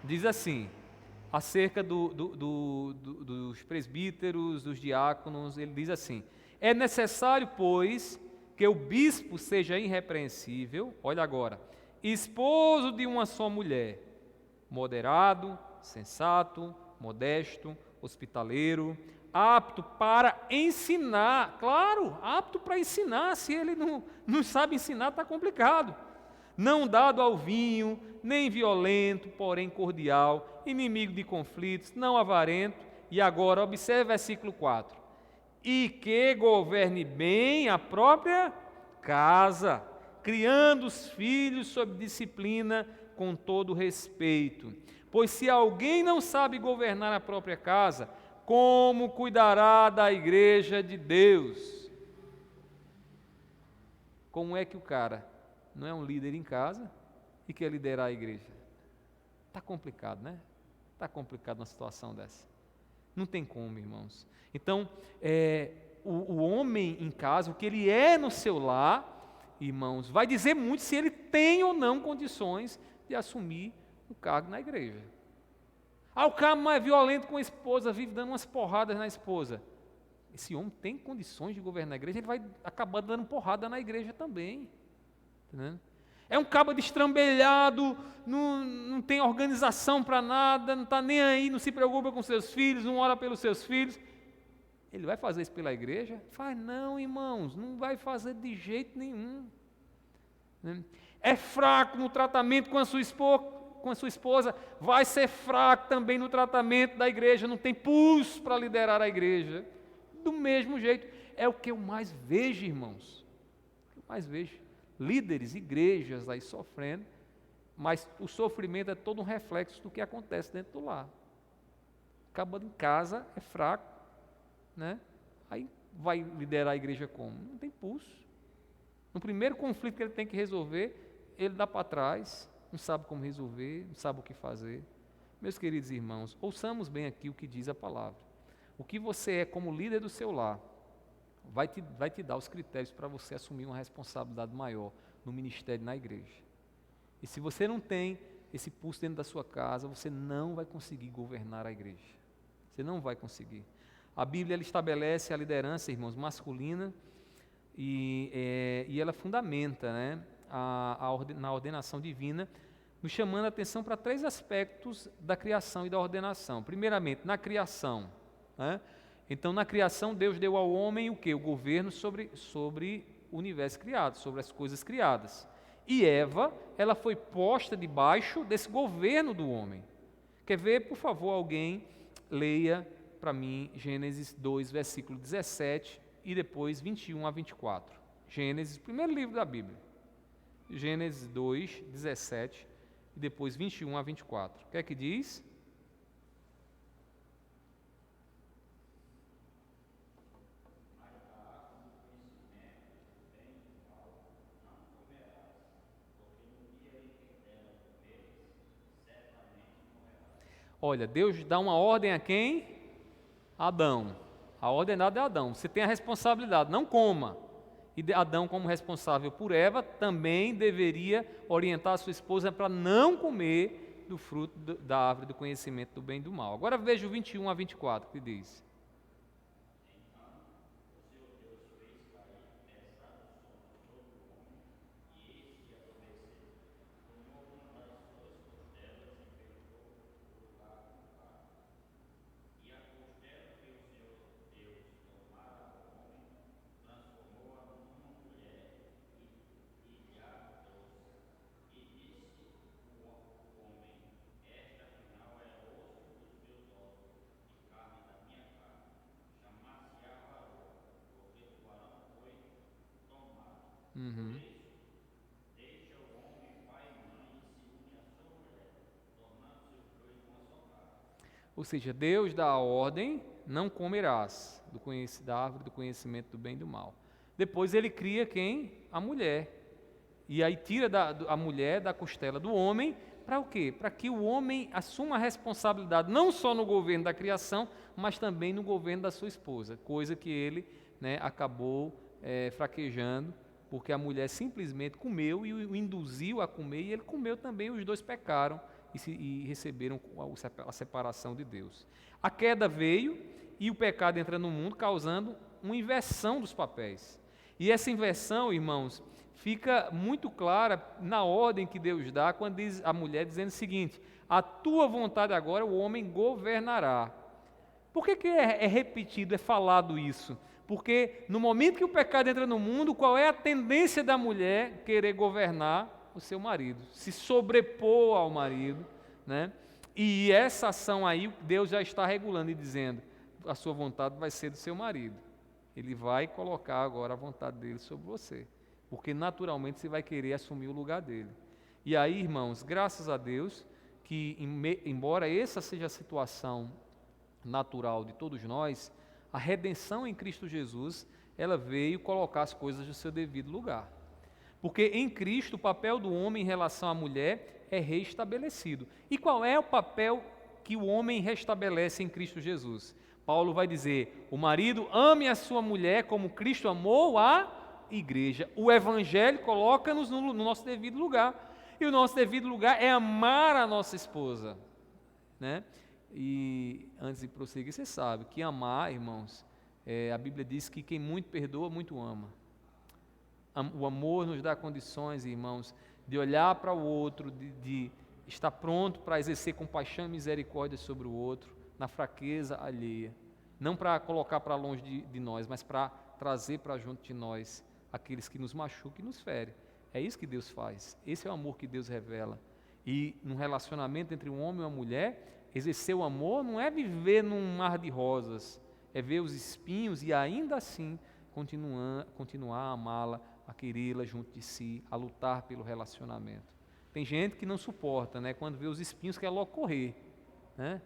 Diz assim, acerca dos presbíteros, dos diáconos, ele diz assim: é necessário, pois, que o bispo seja irrepreensível, olha agora, esposo de uma só mulher, moderado, sensato, modesto, hospitaleiro, apto para ensinar, claro, apto para ensinar, se ele não sabe ensinar está complicado, não dado ao vinho, nem violento, porém cordial, inimigo de conflitos, não avarento. E agora, observe o versículo 4. E que governe bem a própria casa, criando os filhos sob disciplina com todo respeito. Pois se alguém não sabe governar a própria casa, como cuidará da igreja de Deus? Como é que o cara não é um líder em casa e quer liderar a igreja? Está complicado, né? Está complicado uma situação dessa. Não tem como, irmãos. Então, o homem em casa, o que ele é no seu lar, irmãos, vai dizer muito se ele tem ou não condições de assumir um cargo na igreja. O cara mais violento com a esposa, vive dando umas porradas na esposa. Esse homem tem condições de governar a igreja, ele vai acabar dando porrada na igreja também. Entendeu? É um cabo destrambelhado, não tem organização para nada, não está nem aí, não se preocupa com seus filhos, não ora pelos seus filhos. Ele vai fazer isso pela igreja? Faz não, irmãos, não vai fazer de jeito nenhum. É fraco no tratamento com a sua esposa, vai ser fraco também no tratamento da igreja, não tem pulso para liderar a igreja. Do mesmo jeito, é o que eu mais vejo, irmãos. O que eu mais vejo. Líderes, igrejas aí sofrendo, mas o sofrimento é todo um reflexo do que acontece dentro do lar. Acaba em casa, é fraco, né? Aí vai liderar a igreja como? Não tem pulso. No primeiro conflito que ele tem que resolver, ele dá para trás, não sabe como resolver, não sabe o que fazer. Meus queridos irmãos, ouçamos bem aqui o que diz a palavra. O que você é como líder do seu lar, vai te dar os critérios para você assumir uma responsabilidade maior no ministério na igreja. E se você não tem esse pulso dentro da sua casa, você não vai conseguir governar a igreja. Você não vai conseguir. A Bíblia ela estabelece a liderança, irmãos, masculina e ela fundamenta, né, na ordenação divina, nos chamando a atenção para 3 aspectos da criação e da ordenação. Primeiramente, na criação, né? Então, na criação, Deus deu ao homem o quê? O governo sobre o universo criado, sobre as coisas criadas. E Eva, ela foi posta debaixo desse governo do homem. Quer ver, por favor, alguém leia para mim Gênesis 2, versículo 17 e depois 21 a 24. Gênesis, primeiro livro da Bíblia. Gênesis 2, 17 e depois 21 a 24. O que é que diz? Olha, Deus dá uma ordem a quem? Adão. A ordem dada é Adão. Você tem a responsabilidade, não coma. E Adão, como responsável por Eva, também deveria orientar a sua esposa para não comer do fruto da árvore do conhecimento do bem e do mal. Agora veja o 21 a 24, que diz. Uhum. Ou seja, Deus dá a ordem, não comerás da árvore do conhecimento do bem e do mal. Depois ele cria quem? A mulher. E aí tira a mulher da costela do homem, para o quê? Para que o homem assuma a responsabilidade, não só no governo da criação, mas também no governo da sua esposa. Coisa que ele, né, acabou fraquejando, porque a mulher simplesmente comeu e o induziu a comer, e ele comeu também, os dois pecaram e receberam a separação de Deus. A queda veio e o pecado entra no mundo, causando uma inversão dos papéis. E essa inversão, irmãos, fica muito clara na ordem que Deus dá, quando diz a mulher dizendo o seguinte: a tua vontade agora o homem governará. Por que é repetido, é falado isso? Porque no momento que o pecado entra no mundo, qual é a tendência da mulher querer governar o seu marido? Se sobrepor ao marido, né? E essa ação aí, Deus já está regulando e dizendo: a sua vontade vai ser do seu marido. Ele vai colocar agora a vontade dele sobre você, porque naturalmente você vai querer assumir o lugar dele. E aí, irmãos, graças a Deus, que embora essa seja a situação natural de todos nós, a redenção em Cristo Jesus, ela veio colocar as coisas no seu devido lugar. Porque em Cristo o papel do homem em relação à mulher é restabelecido. E qual é o papel que o homem restabelece em Cristo Jesus? Paulo vai dizer: o marido ame a sua mulher como Cristo amou a igreja. O evangelho coloca-nos no nosso devido lugar. E o nosso devido lugar é amar a nossa esposa, né? E antes de prosseguir, você sabe que amar, irmãos, a Bíblia diz que quem muito perdoa, muito ama. O amor nos dá condições, irmãos, de olhar para o outro, de estar pronto para exercer compaixão e misericórdia sobre o outro, na fraqueza alheia. Não para colocar para longe de nós, mas para trazer para junto de nós aqueles que nos machucam e nos ferem. É isso que Deus faz. Esse é o amor que Deus revela. E num relacionamento entre um homem e uma mulher, exercer o amor não é viver num mar de rosas, é ver os espinhos e ainda assim continuar a amá-la, a querê-la junto de si, a lutar pelo relacionamento. Tem gente que não suporta, né? Quando vê os espinhos quer logo correr, né?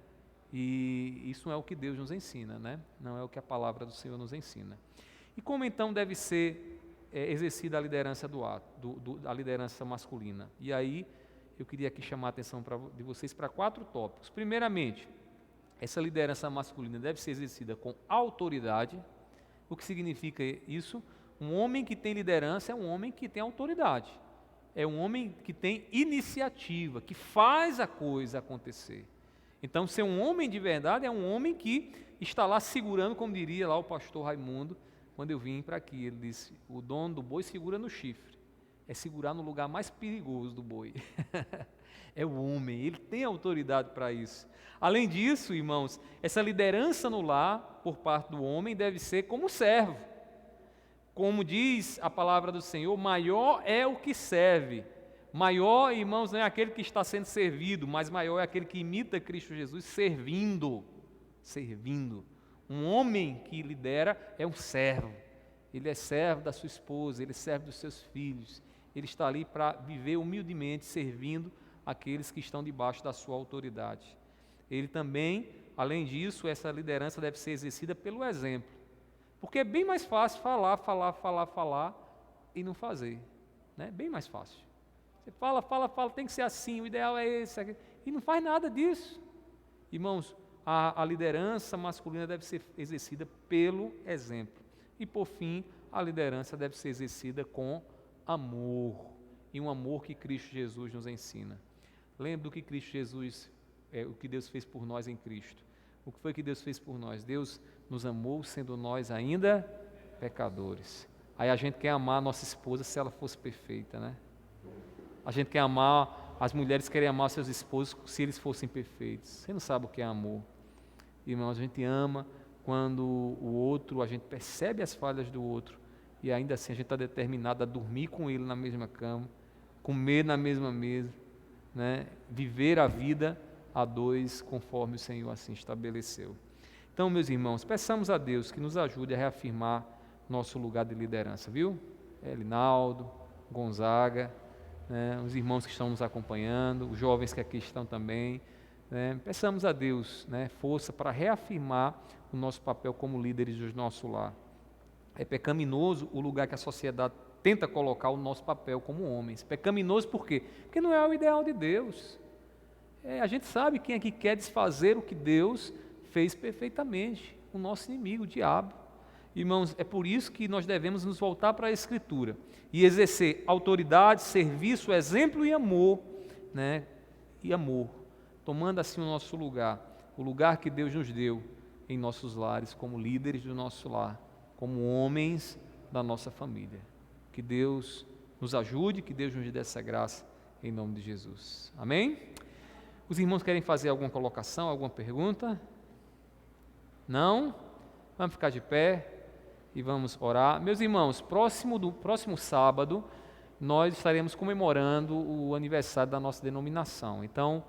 E isso não é o que Deus nos ensina, né? Não é o que a palavra do Senhor nos ensina. E como então deve ser exercida a liderança a liderança masculina? E aí eu queria aqui chamar a atenção de vocês para 4 tópicos. Primeiramente, essa liderança masculina deve ser exercida com autoridade. O que significa isso? Um homem que tem liderança é um homem que tem autoridade. É um homem que tem iniciativa, que faz a coisa acontecer. Então, ser um homem de verdade é um homem que está lá segurando, como diria lá o pastor Raimundo, quando eu vim para aqui. Ele disse: o dono do boi segura no chifre. É segurar no lugar mais perigoso do boi. É o homem, ele tem autoridade para isso. Além disso, irmãos, essa liderança no lar, por parte do homem, deve ser como servo. Como diz a palavra do Senhor, maior é o que serve. Maior, irmãos, não é aquele que está sendo servido, mas maior é aquele que imita Cristo Jesus servindo. Servindo. Um homem que lidera é um servo. Ele é servo da sua esposa, ele é servo dos seus filhos. Ele está ali para viver humildemente, servindo aqueles que estão debaixo da sua autoridade. Ele também, além disso, essa liderança deve ser exercida pelo exemplo. Porque é bem mais fácil falar e não fazer. Né? Bem mais fácil. Você fala, tem que ser assim, o ideal é esse, aquele, e não faz nada disso. Irmãos, a liderança masculina deve ser exercida pelo exemplo. E por fim, a liderança deve ser exercida com amor, e um amor que Cristo Jesus nos ensina. Lembre do que Cristo Jesus, o que Deus fez por nós em Cristo. O que foi que Deus fez por nós? Deus nos amou sendo nós ainda pecadores. Aí a gente quer amar a nossa esposa se ela fosse perfeita, né? A gente quer amar, as mulheres querem amar seus esposos se eles fossem perfeitos. Você não sabe o que é amor. Irmãos, a gente ama quando o outro, a gente percebe as falhas do outro e ainda assim a gente está determinado a dormir com ele na mesma cama, comer na mesma mesa, né? Viver a vida a dois conforme o Senhor assim estabeleceu. Então, meus irmãos, peçamos a Deus que nos ajude a reafirmar nosso lugar de liderança, viu? Linaldo, Gonzaga, né? Os irmãos que estão nos acompanhando, os jovens que aqui estão também, né? Peçamos a Deus, né, força para reafirmar o nosso papel como líderes do nosso lar. É pecaminoso o lugar que a sociedade tenta colocar o nosso papel como homens. Pecaminoso por quê? Porque não é o ideal de Deus. A gente sabe quem é que quer desfazer o que Deus fez perfeitamente, o nosso inimigo, o diabo. Irmãos, é por isso que nós devemos nos voltar para a Escritura e exercer autoridade, serviço, exemplo e amor, né? E amor, tomando assim o nosso lugar, o lugar que Deus nos deu em nossos lares, como líderes do nosso lar, como homens da nossa família. Que Deus nos ajude, que Deus nos dê essa graça, em nome de Jesus. Amém? Os irmãos querem fazer alguma colocação, alguma pergunta? Não? Vamos ficar de pé e vamos orar. Meus irmãos, próximo sábado, nós estaremos comemorando o aniversário da nossa denominação. Então,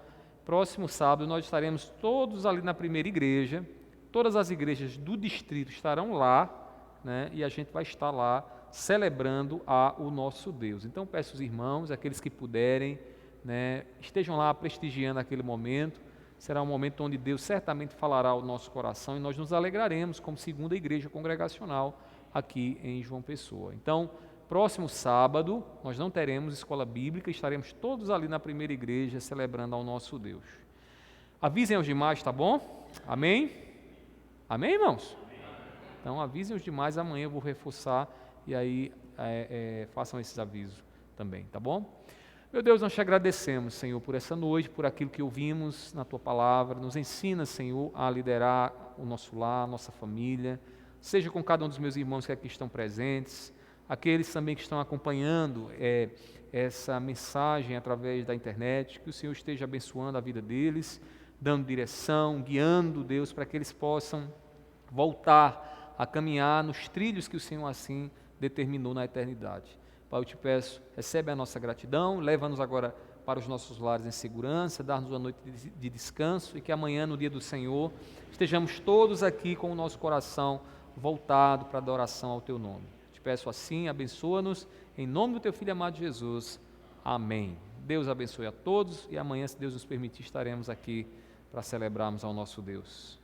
próximo sábado, nós estaremos todos ali na primeira igreja, todas as igrejas do distrito estarão lá, né, e a gente vai estar lá celebrando o nosso Deus. Então, peço aos irmãos, aqueles que puderem, né, estejam lá prestigiando aquele momento. Será um momento onde Deus certamente falará ao nosso coração e nós nos alegraremos como segunda igreja congregacional aqui em João Pessoa. Então, próximo sábado, nós não teremos escola bíblica, estaremos todos ali na primeira igreja celebrando ao nosso Deus. Avisem os demais, tá bom? Amém? Amém, irmãos? Então, avisem os demais, amanhã eu vou reforçar e aí façam esses avisos também, tá bom? Meu Deus, nós te agradecemos, Senhor, por essa noite, por aquilo que ouvimos na Tua Palavra. Nos ensina, Senhor, a liderar o nosso lar, a nossa família. Seja com cada um dos meus irmãos que aqui estão presentes, aqueles também que estão acompanhando essa mensagem através da internet, que o Senhor esteja abençoando a vida deles, dando direção, guiando, Deus, para que eles possam voltar a caminhar nos trilhos que o Senhor assim determinou na eternidade. Pai, eu te peço, recebe a nossa gratidão, leva-nos agora para os nossos lares em segurança, dá-nos uma noite de descanso e que amanhã, no dia do Senhor, estejamos todos aqui com o nosso coração voltado para a adoração ao Teu nome. Te peço assim, abençoa-nos, em nome do Teu Filho amado Jesus. Amém. Deus abençoe a todos e amanhã, se Deus nos permitir, estaremos aqui para celebrarmos ao nosso Deus.